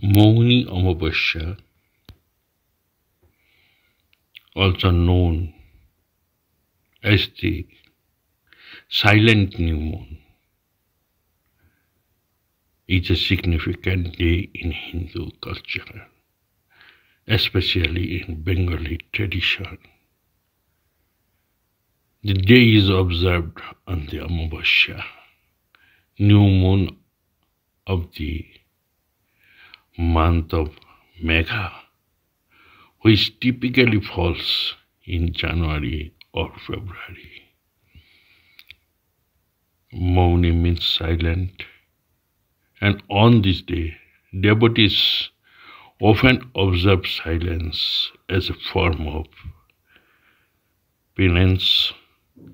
Mauni Amavasya, also known as the silent new moon, is a significant day in Hindu culture, especially in Bengali tradition. The day is observed on the Amavasya, new moon of the month of Megha, which typically falls in January or February. Mauni means silent, and on this day, devotees often observe silence as a form of penance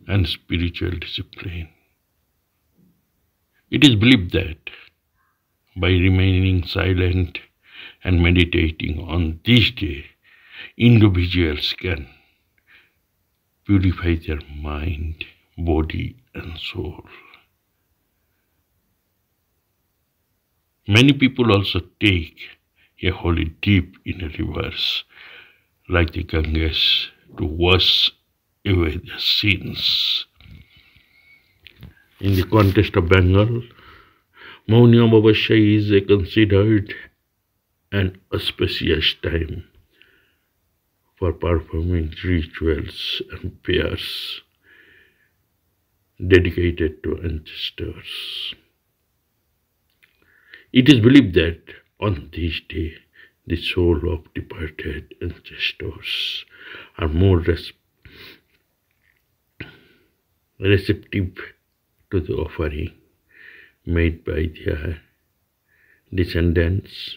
and spiritual discipline. It is believed that by remaining silent and meditating on this day, individuals can purify their mind, body, and soul. Many people also take a holy dip in rivers like the Ganges to wash away their sins. In the context of Bengal, Mauni Amavasya is considered an auspicious time for performing rituals and prayers dedicated to ancestors. It is believed that on this day, the soul of departed ancestors are more receptive to the offering made by their descendants,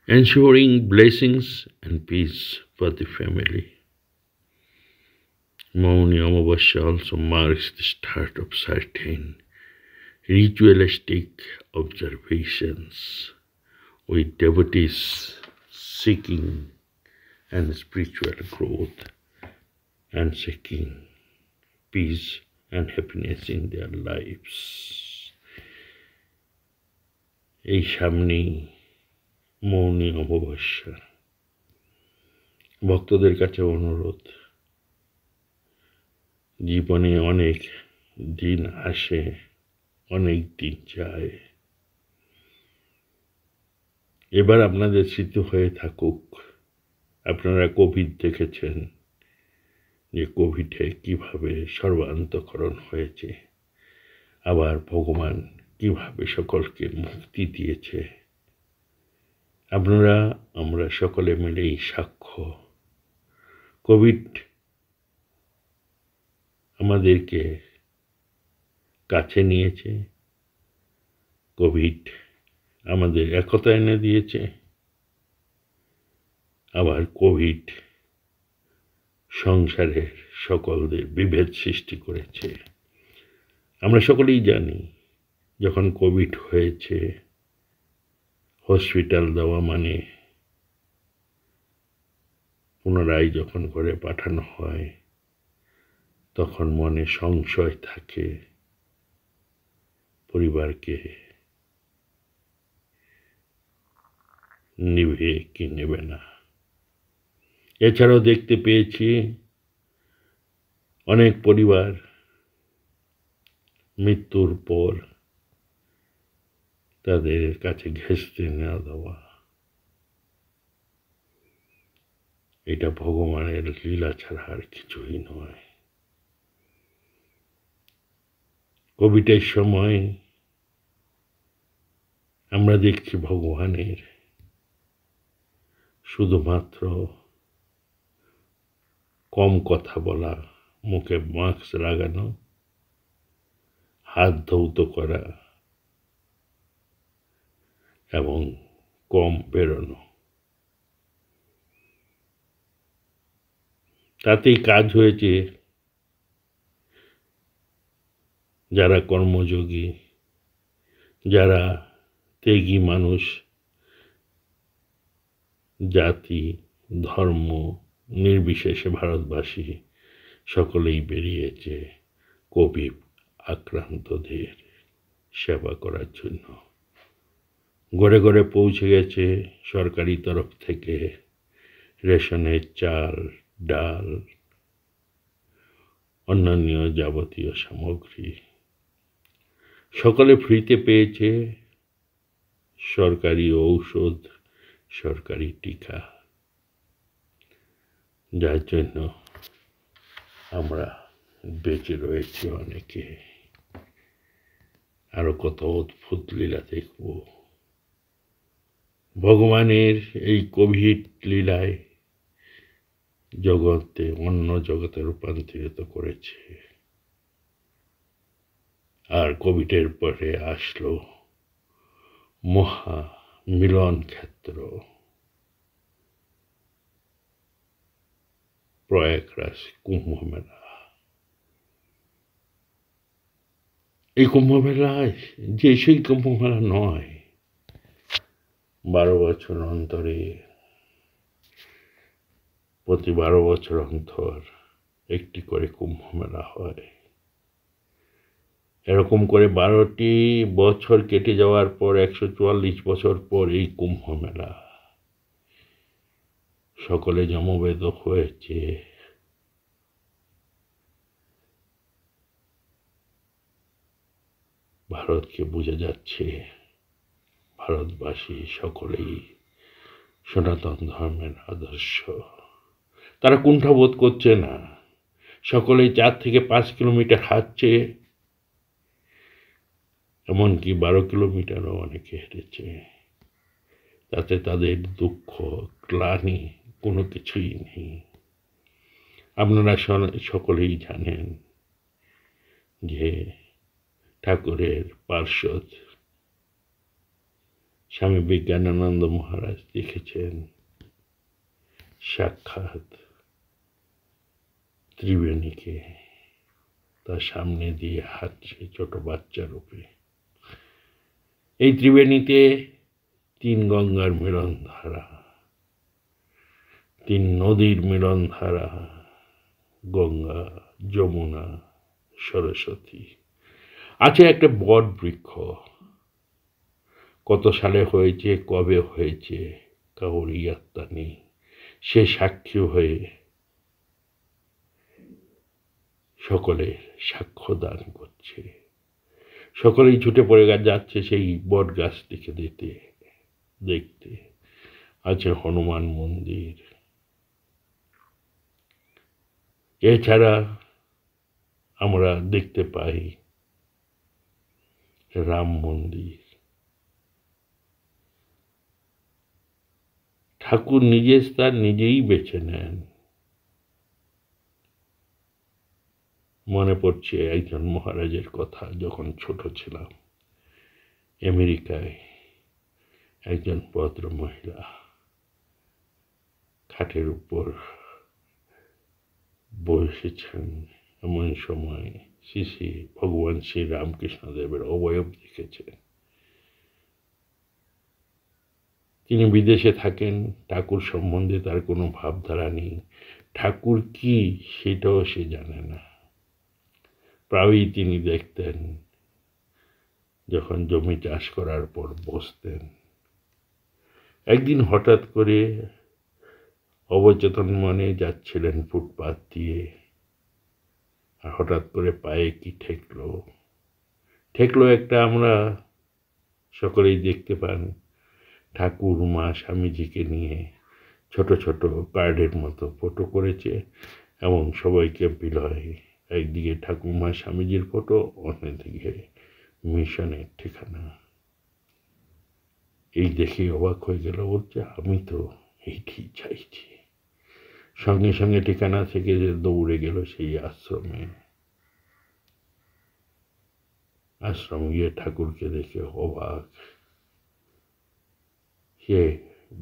ensuring blessings and peace for the family. Mauni Amavasya also marks the start of certain ritualistic observations, with devotees seeking and spiritual growth and seeking peace and happiness in their lives. এই সামনেই মৌনী অমাবস্যা, ভক্তদের কাছে অনুরোধ, জীবনে অনেক দিন আসে, অনেক দিন যায়। এবার আপনাদের স্মৃতি হয়ে থাকুক, আপনারা কোভিড দেখেছেন যে কোভিডে কিভাবে সর্বান্তঃকরণ হয়েছে, আবার ভগবান কিভাবে সকলকে মুক্তি দিয়েছে। আপনারা আমরা সকলে মিলেই সাক্ষ্য। কোভিড আমাদেরকে কাছে নিয়েছে, কোভিড আমাদের একতা এনে দিয়েছে, আবার কোভিড সংসারের সকলদের বিভেদ সৃষ্টি করেছে। আমরা সকলেই জানি, যখন কোভিড হয়েছে, হসপিটাল দেওয়া মানে পুনরায় যখন ঘরে পাঠানো হয়, তখন মনে সংশয় থাকে, পরিবারকে নিবে কি নেবে না। এছাড়াও দেখতে পেয়েছি অনেক পরিবার মৃত্যুর পর তাদের কাছে ঘেঁষতে না দেওয়া, এটা ভগবানের লীলা ছাড়া আর কিছুই নয়। কোভিডের সময় আমরা দেখছি ভগবানের শুধুমাত্র কম কথা বলা, মুখে মাস্ক লাগানো, হাত ধৌত করা এবং কম বেরোনো, তাতেই কাজ হয়েছে। যারা কর্মযোগী, যারা ত্যাগী মানুষ, জাতি ধর্ম নির্বিশেষে ভারতবাসী সকলেই বেরিয়েছে কোভিড আক্রান্তদের সেবা করার জন্য। ঘরে ঘরে পৌঁছে গেছে সরকারি তরফ থেকে রেশনের চাল, ডাল, অন্যান্য যাবতীয় সামগ্রী। সকলে ফ্রিতে পেয়েছে সরকারি ঔষধ, সরকারি টিকা, যার জন্য আমরা বেঁচে রয়েছি অনেকে। আরো কত অদ্ভুত লীলা দেখব। ভগবানের এই কোভিড লীলায় জগতে অন্য জগতে রূপান্তরিত করেছে। আর কোভিডের পরে আসলো মহা মিলন ক্ষেত্র, প্রয়াগরাজ কুম্ভ মেলা। এই কুম্ভ মেলায় যে সেই কুম্ভ মেলা নয়, 12 বছর অন্তরে, প্রতি 12 বছর অন্তর একটি করে কুম্ভ মেলা হয়। এরকম করে 12টি বছর কেটে যাওয়ার পর 144 বছর পর এই কুম্ভ মেলা। সকলে জমবেদ হয়েছে ভারতকে বোঝা যাচ্ছে ভারতবাসী সকলেই সনাতন ধর্মের আদর্শ। তারা কুণ্ঠাবোধ করছে না, সকলেই 4 থেকে 5 কিলোমিটার হাঁটছে, এমনকি 12 কিলোমিটারও অনেকে হেঁটেছে। তাতে তাদের দুঃখ, গ্লানি কোনো কিছুই নেই। আপনারা সকলেই জানেন যে ঠাকুরের পার্ষদ স্বামী বিজ্ঞানানন্দ মহারাজ দেখেছেন সাক্ষাৎ ত্রিবেণীকে, তার সামনে দিয়ে হাঁটছে ছোট বাচ্চা রূপে। এই ত্রিবেণীতে 3 গঙ্গার মিলন ধারা, 3 নদীর মিলন ধারা, গঙ্গা, যমুনা, সরস্বতী। আছে একটা বট বৃক্ষ, কত সালে হয়েছে, কবে হয়েছে, কারোর ইয়াত্তা নেই। সে সাক্ষী হয়ে সকলে সাক্ষ্য দান করছে। সকলেই ছুটে পড়ে যাচ্ছে সেই বট গাছটিকে দেখতে। আছে হনুমান মন্দির, এছাড়া আমরা দেখতে পাই রাম মন্দির। ঠাকুর নিজের স্থান নিজেই বেছে নেন। মনে পড়ছে একজন মহারাজের কথা, যখন ছোট ছিলাম, আমেরিকায় একজন ভদ্র মহিলা খাটের উপর বসেছেন। এমন সময় শ্রী ভগবান শ্রী রামকৃষ্ণদেবের অবয়ব দেখেছেন। তিনি বিদেশে থাকেন, ঠাকুর সম্বন্ধে তার কোনো ভাবধারা নেই, ঠাকুর কি সেটাও সে জানে না। প্রায়ই তিনি দেখতেন যখন জমি চাষ করার পর বসতেন। একদিন হঠাৎ করে অবচেতন মনে যাচ্ছিলেন ফুটপাত দিয়ে, আর হঠাৎ করে পায়ে কি ঠেকলো একটা, আমরা সকলেই দেখতে পান ঠাকুর মা স্বামীজিকে নিয়ে ছোট ছোট কার্ডের মতো ফটো করেছে এবং সবাইকে বিলয়। একদিকে ঠাকুরমা স্বামীজির ফটো, অন্যদিকে মিশনের ঠিকানা। এই দেখে অবাক হয়ে গেল, বলছে আমি তো এইটি চাইছি। সঙ্গে সঙ্গে ঠিকানা থেকে দৌড়ে গেল সেই আশ্রম গিয়ে ঠাকুরকে দেখে অবাক, সে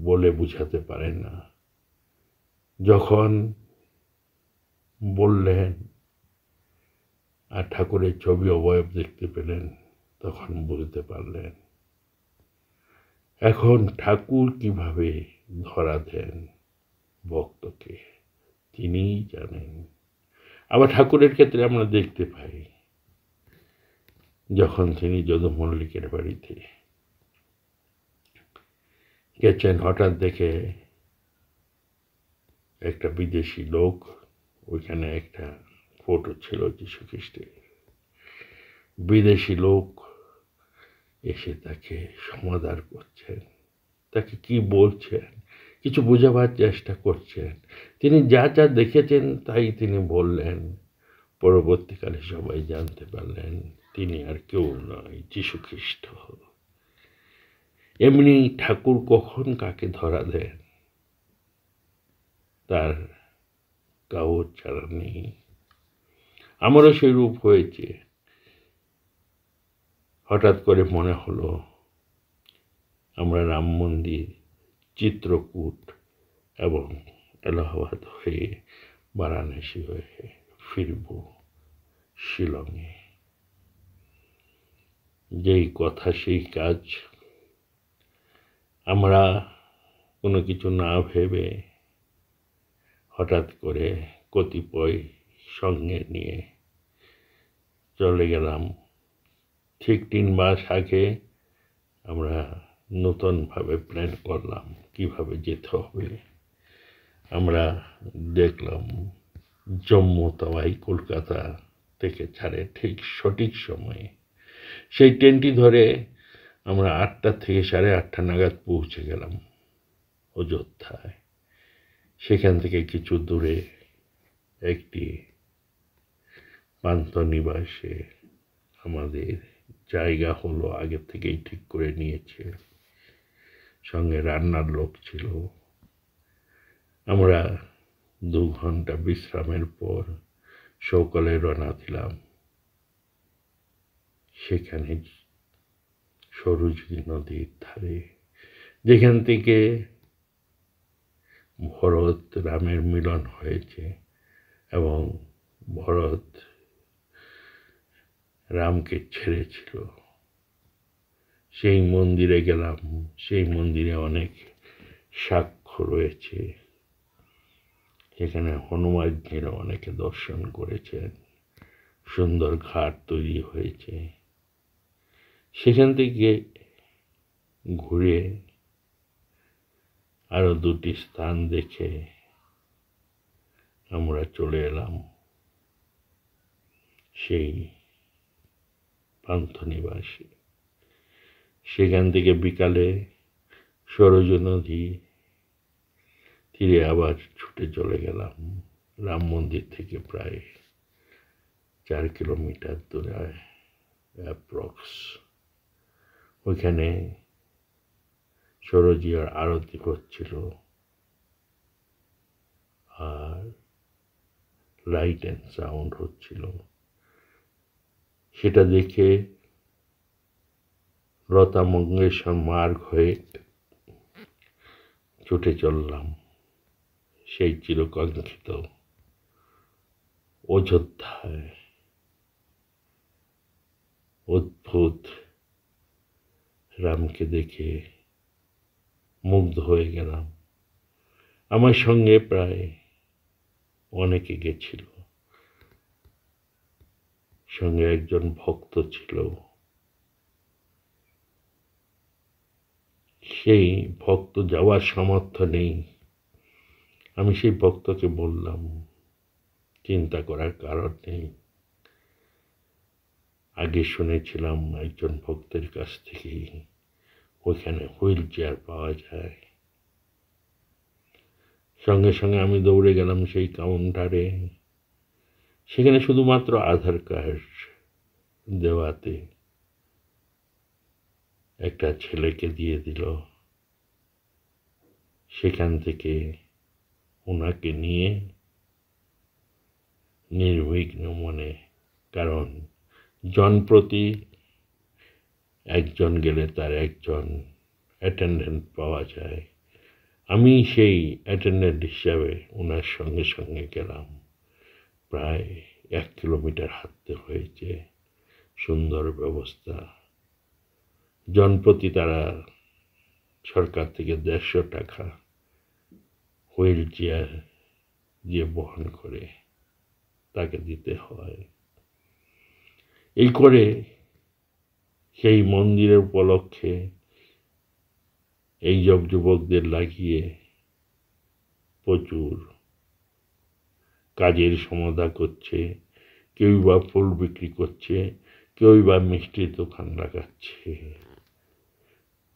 বলে বুঝাতে পারে না। যখন বললেন আর ঠাকুরের ছবি অবয়ব দেখতে পেলেন, তখন বুঝতে পারলেন এখন ঠাকুর কিভাবে ধরা দেন ভক্তকে, তিনিই জানেন। আবার ঠাকুরের ক্ষেত্রে আমরা দেখতে পাই, যখন তিনি যদু মল্লিকের বাড়িতে গেছেন, হঠাৎ দেখে একটা বিদেশি লোক, ওইখানে একটা ফটো ছিল যীশু খ্রিস্টের। বিদেশি লোক এসে তাকে সমাদর করছেন, তাকে কি বলছেন, কিছু বোঝাবার চেষ্টা করছেন। তিনি যা যা দেখেছেন তাই তিনি বললেন। পরবর্তীকালে সবাই জানতে পারলেন তিনি আর কেউ নয়, যীশু খ্রিস্ট। এমনি ঠাকুর কখন কাকে ধরা দেন তার কাউর ছাড়া নেই। আমারও সেই রূপ হয়েছে। হঠাৎ করে মনে হলো আমরা রাম মন্দির, চিত্রকূট এবং এলাহাবাদ হয়ে বারাণসী হয়ে ফিরব শিলংয়ে। যেই কথা সেই কাজ। আমরা কোনো কিছু না ভেবে হঠাৎ করে কতিপয় সঙ্গে নিয়ে চলে গেলাম। ঠিক 3 মাস আগে আমরা নতুনভাবে প্ল্যান করলাম কিভাবে যেতে হবে। আমরা দেখলাম জম্মু তাওয়াই কলকাতা থেকে ছাড়ে ঠিক সঠিক সময়ে। সেই ট্রেনটি ধরে আমরা 8টা থেকে 8:30 নাগাদ পৌঁছে গেলাম অযোধ্যায়। সেখান থেকে কিছু দূরে একটি পান্থনিবাসে আমাদের জায়গা হলো, আগে থেকেই ঠিক করে নিয়েছে। সঙ্গে রান্নার লোক ছিল। আমরা 2 ঘন্টা বিশ্রামের পর সকালে রওনা দিলাম। সেখানে সরজী নদীর ধারে, যেখান থেকে ভরত রামের মিলন হয়েছে এবং ভরত রামকে ছেড়েছিল, সেই মন্দিরে গেলাম। সেই মন্দিরে অনেক সাক্ষ্য রয়েছে। এখানে হনুমানজির অনেকে দর্শন করেছেন। সুন্দর ঘাট তৈরি হয়েছে। সেখান থেকে ঘুরে আরো 2টি স্থান দেখে আমরা চলে এলাম সেই পান্থনিবাসে। সেখান থেকে বিকালে সরজ নদী তীরে আবার ছুটে চলে গেলাম। রাম মন্দির থেকে প্রায় 4 কিলোমিটার দূরে অ্যাপ্রক্স। ওইখানে সরজিয়ার আরতি হচ্ছিল আর লাইট অ্যান্ড সাউন্ড হচ্ছিল। সেটা দেখে লতা মঙ্গেশকর মার্গ হয়ে ছুটে চললাম সেই চিরকাঙ্ক্ষিত অযোধ্যায়। অদ্ভুত রামকে দেখে মুগ্ধ হয়ে গেলাম। আমার সঙ্গে প্রায় অনেকে গেছিল। সঙ্গে একজন ভক্ত ছিল। সেই ভক্ত যাওয়ার সামর্থ্য নেই। আমি সেই ভক্তকে বললাম চিন্তা করার কারণ নেই। আগে শুনেছিলাম একজন ভক্তের কাছ থেকে ওইখানে হুইল চেয়ার পাওয়া যায়। সঙ্গে সঙ্গে আমি দৌড়ে গেলাম সেই কাউন্টারে। সেখানে শুধুমাত্র আধার কার্ড দেওয়াতে একটা ছেলেকে দিয়ে দিল। সেখান থেকে ওনাকে নিয়ে নির্বিঘ্ন মনে, কারণ জনপ্রতি একজন গেলে তার একজন অ্যাটেন্ডেন্ট পাওয়া যায়। আমি সেই অ্যাটেন্ডেন্ট হিসাবে ওনার সঙ্গে সঙ্গে গেলাম। প্রায় 1 কিলোমিটার হাঁটতে হয়েছে। সুন্দর ব্যবস্থা। জনপ্রতি তারা সরকার থেকে 150 টাকা হুইল চেয়ার দিয়ে বহন করে তাকে দিতে হয়। এই করে সেই মন্দিরের উপলক্ষে এই সব যুবকদের লাগিয়ে প্রচুর কাজের সমাধা করছে, কেউ বা ফুল বিক্রি করছে, কেউ বা মিষ্টির দোকান লাগাচ্ছে,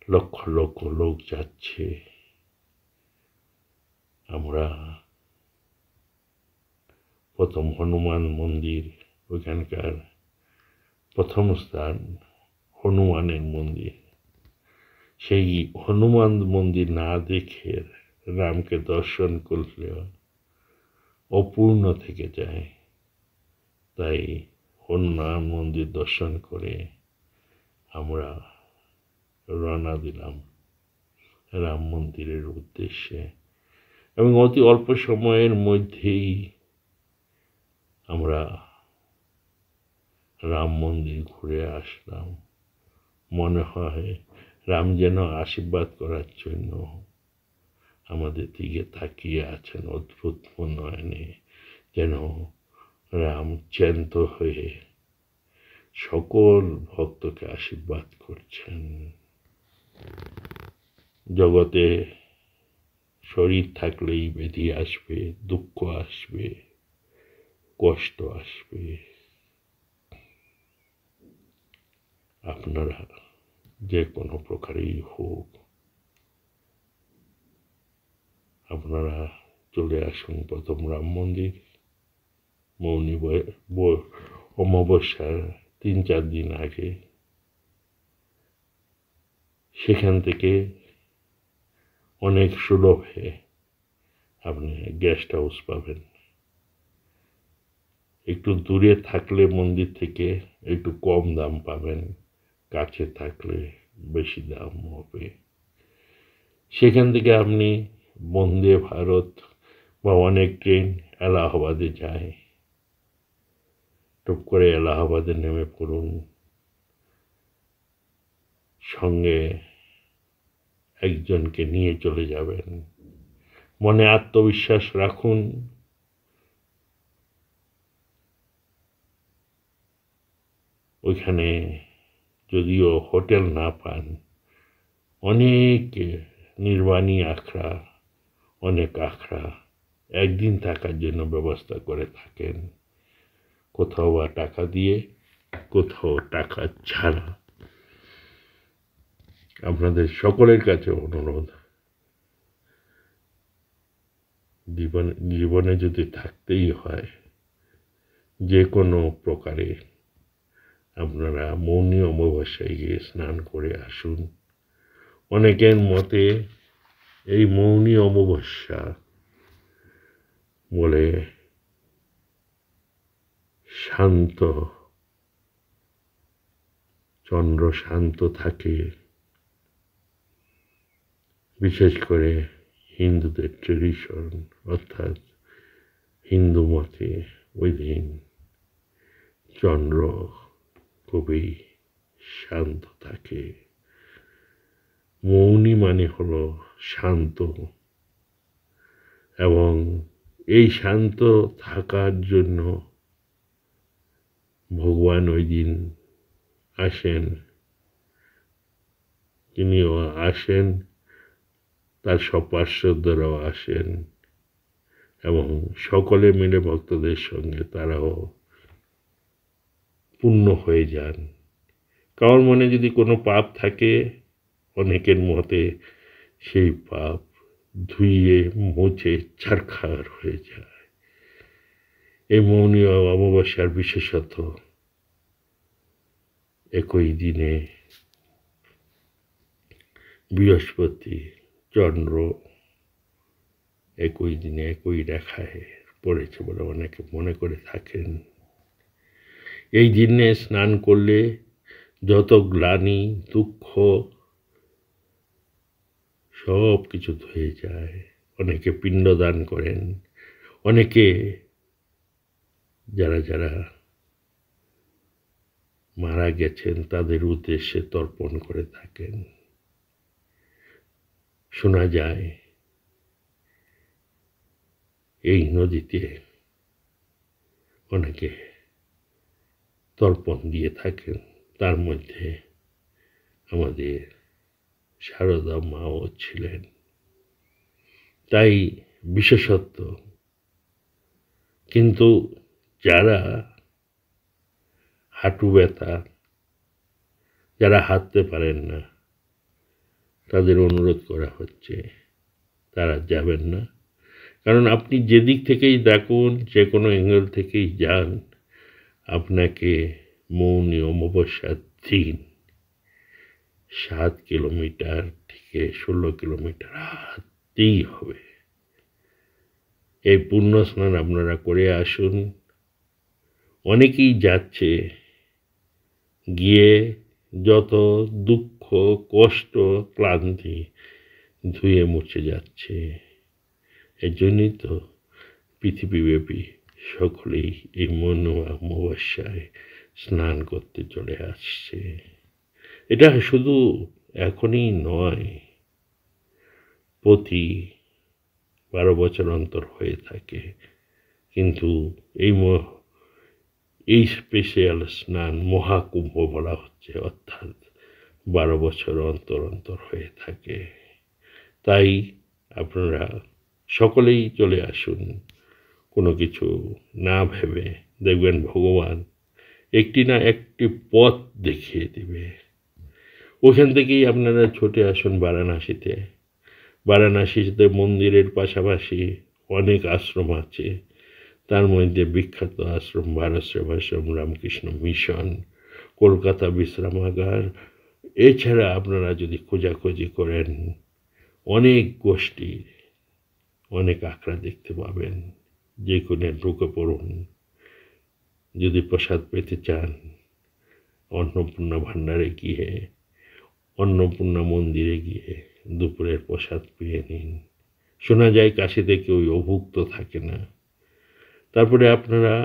লক্ষ লক্ষ লোক যাচ্ছে। আমরা প্রথম হনুমান মন্দির, ওইখানকার প্রথম স্থান হনুমানের মন্দির, সেই হনুমান মন্দির না দেখে রামকে দর্শন করলেও অপূর্ণ থেকে যায়। তাই হনুমান মন্দির দর্শন করে আমরা রওনা দিলাম রাম মন্দিরের উদ্দেশ্যে, এবং অতি অল্প সময়ের মধ্যেই আমরা রাম মন্দির ঘুরে আসলাম। মনে হয় রাম যেন আশীর্বাদ করার জন্য আমাদের দিকে তাকিয়ে আছেন অদ্ভুত নয়নে, যেন রাম জ্যান্ত হয়ে সকল ভক্তকে আশীর্বাদ করছেন। জগতে শরীর থাকলেই ব্যাধি আসবে, দুঃখ আসবে, কষ্ট আসবে। আপনারা যে কোনো প্রকারেই হোক, আপনারা চলে আসুন প্রথম রাম মন্দির। মৌনী অমাবস্যার 3-4 দিন আগে সেখান থেকে অনেক সুলভে আপনি গেস্ট হাউস পাবেন। একটু দূরে থাকলে মন্দির থেকে একটু কম দাম পাবেন, কাছে থাকলে বেশি দাম হবে। সেখান থেকে আপনি বন্দে ভারত বা অনেক ট্রেন এলাহাবাদে যায়, টুক করে এলাহাবাদে নেমে পড়ুন, সঙ্গে একজনকে নিয়ে চলে যাবেন। মনে আত্মবিশ্বাস রাখুন, ওইখানে যদিও হোটেল না পান, অনেক নির্বাণী আখড়া, অনেক আখড়া একদিন থাকার জন্য ব্যবস্থা করে থাকেন, কোথাও বা টাকা দিয়ে, কোথাও টাকা ছাড়া। আপনাদের সকলের কাছে অনুরোধ, জীবনে যদি থাকতেই হয় যে কোনো প্রকারে, আপনারা মৌনী অমাবস্যায় গিয়ে স্নান করে আসুন। অনেকের মতে এই মৌনী অমাবস্যা বলে শান্ত, চন্দ্র শান্ত থাকে, বিশেষ করে হিন্দুদের ট্রেডিশন, অর্থাৎ হিন্দু মতে ওই দিন চন্দ্র খুবই শান্ত থাকে। মৌনী মানে হলো শান্ত, এবং এই শান্ত থাকার জন্য ভগবান ওই দিন আসেন। তিনিও আসেন, তার সব পার্শ্বদরাও আসেন, এবং সকলে মিলে ভক্তদের সঙ্গে তারাও পূর্ণ হয়ে যান। কারোর মনে যদি কোনো পাপ থাকে, অনেকের মতে সেই পাপ ধুইয়ে মুছে ছারখার হয়ে যায়। এই মৌনী অমাবস্যার বিশেষত একই দিনে বৃহস্পতি চন্দ্র একই দিনে একই রেখায় পড়েছে বলে অনেকে মনে করে থাকেন। এই দিনে স্নান করলে যত গ্লানি, দুঃখ সব কিছু ধুয়ে যায়। অনেকে পিণ্ডদান করেন, অনেকে যারা যারা মারা গেছেন তাদের উদ্দেশ্যে তর্পণ করে থাকেন। শোনা যায় এই নদীতে অনেকে তর্পণ দিয়ে থাকেন। তার মধ্যে আমাদের সারদা মাও ছিলেন। তাই বিশেষত্ব। কিন্তু যারা হাঁটু ব্যথা, যারা হাঁটতে পারেন না, তাদের অনুরোধ করা হচ্ছে তারা যাবেন না। কারণ আপনি যেদিক থেকেই দেখুন, যে কোনো অ্যাঙ্গেল থেকেই যান, আপনাকে মৌনী অমাবস্যার দিন 7 কিলোমিটার থেকে 16 কিলোমিটার হাঁটতেই হবে। এই পুণ্য স্নান আপনারা করে আসুন। অনেকেই যাচ্ছে, গিয়ে যত দুঃখ, কষ্ট, ক্লান্তি ধুয়ে মুছে যাচ্ছে। এর জন্যই তো পৃথিবীব্যাপী সকলেই এই অমাবস্যায় স্নান করতে চলে আসছে। এটা শুধু এখনই নয়, প্রতি 12 বছর অন্তর হয়ে থাকে। কিন্তু এই স্পেশাল স্নান মহাকুম্ভ বলা হচ্ছে, অর্থাৎ 12 বছর অন্তর অন্তর হয়ে থাকে। তাই আপনারা সকলেই চলে আসুন। কোনো কিছু না ভেবে, দেখবেন ভগবান একটি না একটি পথ দেখিয়ে দিবে। ওখান থেকেই আপনারা ছুটে আসুন বারাণসীতে। বারাণসীতে মন্দিরের পাশাপাশি অনেক আশ্রম আছে। তার মধ্যে বিখ্যাত আশ্রম ভারত সেবাশ্রম, রামকৃষ্ণ মিশন, কলকাতা বিশ্রামাগার। এছাড়া আপনারা যদি খোঁজাখুঁজি করেন, অনেক গোষ্ঠী, অনেক আখড়া দেখতে পাবেন। যে কোনো ঢুকে পড়ুন। যদি প্রসাদ পেতে চান, অন্নপূর্ণা ভাণ্ডারে গিয়ে, অন্নপূর্ণা মন্দিরে গিয়ে দুপুরের প্রসাদ পেয়ে নিন। শোনা যায় কাশিতে কেউ অভুক্ত থাকে না। তারপরে আপনারা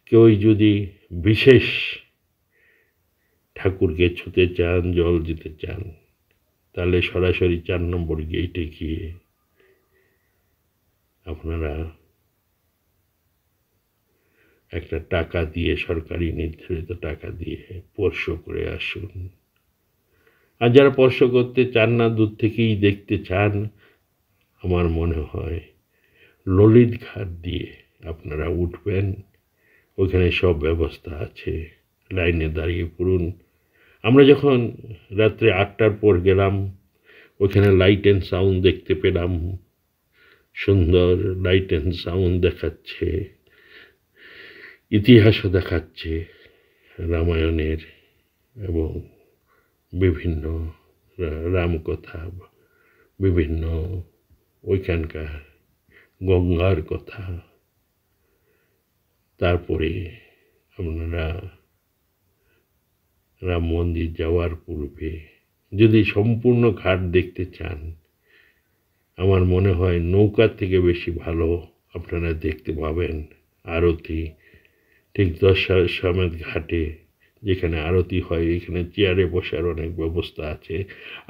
কেউ যদি বিশেষ ঠাকুরকে ছুঁতে চান, জল দিতে চান, তাহলে সরাসরি 4 নম্বর গেটে গিয়ে আপনারা একটা টাকা দিয়ে, সরকারি নির্ধারিত টাকা দিয়ে স্পর্শ করে আসুন। আর যারা স্পর্শ করতে চান না, দূর থেকেই দেখতে চান, আমার মনে হয় ললিত ঘাট দিয়ে আপনারা উঠবেন। ওখানে সব ব্যবস্থা আছে, লাইনে দাঁড়িয়ে পড়ুন। আমরা যখন রাত্রে 8টার পর গেলাম, ওখানে লাইট অ্যান্ড সাউন্ড দেখতে পেলাম। সুন্দর লাইট অ্যান্ড সাউন্ড দেখাচ্ছে, ইতিহাসও দেখাচ্ছে রামায়ণের এবং বিভিন্ন রামকথা, বিভিন্ন ওইখানকার গঙ্গার কথা। তারপরে আপনারা রাম মন্দির যাওয়ার পূর্বে যদি সম্পূর্ণ ঘাট দেখতে চান, আমার মনে হয় নৌকার থেকে বেশি ভালো আপনারা দেখতে পাবেন আরতি। ঠিক দশাশ্বমেধ ঘাটে যেখানে আরতি হয়, এখানে চেয়ারে বসার অনেক ব্যবস্থা আছে।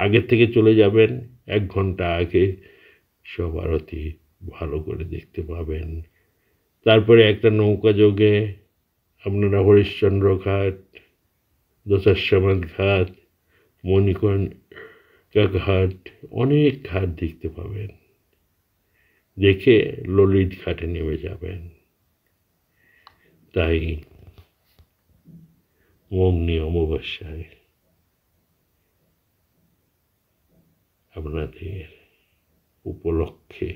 আগের থেকে চলে যাবেন, 1 ঘন্টা আগে সব আরতি ভালো করে দেখতে পাবেন। তারপরে একটা নৌকা যোগে আপনারা হরিশ্চন্দ্র ঘাট, দশাশ্বমেধ ঘাট, মণিকর্ণিকা ঘাট, অনেক ঘাট দেখতে পাবেন। দেখে ললিত ঘাটে নেমে যাবেন। তাই মৌনী অমাবস্যায় আপনাদের উপলক্ষে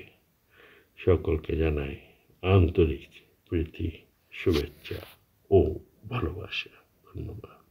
সকলকে জানাই আন্তরিক প্রীতি, শুভেচ্ছা ও ভালোবাসা। ধন্যবাদ।